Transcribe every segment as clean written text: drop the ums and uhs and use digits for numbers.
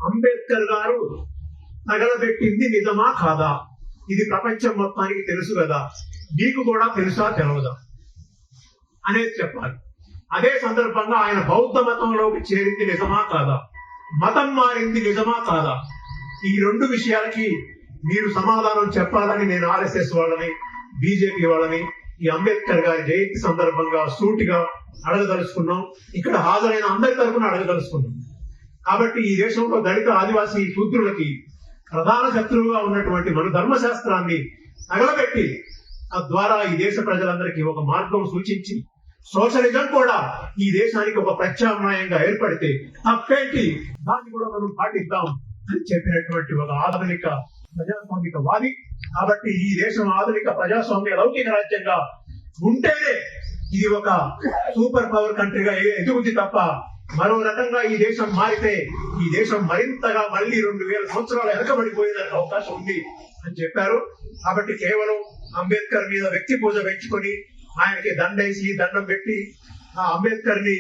అంబేద్కర్ గారు తగలబెట్టింది నిజమా కాదా? ఇది ప్రపంచం మొత్తానికి తెలుసు కదా, మీకు కూడా తెలుసా తెలవదా అనేది చెప్పాలి. అదే సందర్భంగా ఆయన బౌద్ధ మతంలోకి చేరింది నిజమా కాదా, మతం మారింది నిజమా కాదా, ఈ రెండు విషయాలకి మీరు సమాధానం చెప్పాలని నేను ఆర్ఎస్ఎస్ వాళ్ళని, బీజేపీ వాళ్ళని ఈ అంబేద్కర్ గారి జయంతి సందర్భంగా సూటిగా అడగదలుచుకున్నాం. ఇక్కడ హాజరైన అందరి తరఫున అడగదలుచుకున్నాం. కాబట్టి ఈ దేశంలో దళిత, ఆదివాసీ, శూద్రులకి ప్రధాన శత్రువుగా ఉన్నటువంటి మన ధర్మశాస్త్రాన్ని తగలబెట్టి తద్వారా ఈ దేశ ప్రజలందరికీ ఒక మార్గం సూచించి సోషలిజం కూడా ఈ దేశానికి ఒక ప్రత్యామ్నాయంగా ఏర్పడితే తప్పేంటి, దాన్ని కూడా మనం పాటిద్దాం అని చెప్పినటువంటి ఒక ఆధునిక ప్రజాస్వామిక వాది. కాబట్టి ఈ దేశం ఆధునిక ప్రజాస్వామ్య లౌకిక రాజ్యంగా ఉంటేనే ఇది ఒక సూపర్ పవర్ కంట్రీగా ఎదుగుద్ది తప్ప మరో రకంగా ఈ దేశం మారితే ఈ దేశం మరింతగా మళ్ళీ 2000 సంవత్సరాలు వెనకబడిపోయేందుకు అవకాశం ఉంది అని చెప్పారు. కాబట్టి కేవలం అంబేద్కర్ మీద వ్యక్తి పూజ పెంచుకొని ఆయనకి దండేసి దండం పెట్టి ఆ అంబేద్కర్ ని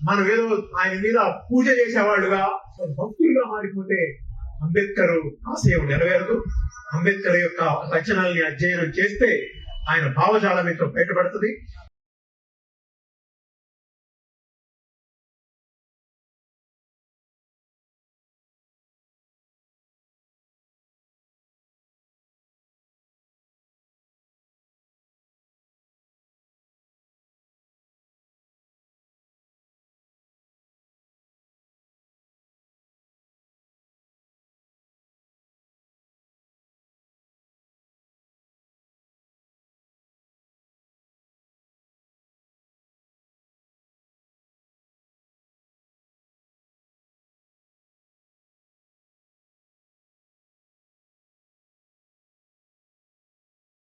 మనం ఏదో ఆయన మీద పూజ చేసేవాళ్ళుగా భక్తులుగా మారిపోతే అంబేద్కర్ ఆశయం నెరవేరదు. అంబేద్కర్ యొక్క రచనల్ని అధ్యయనం చేస్తే ఆయన భావజాలం ఎంతో బయటపడుతుంది.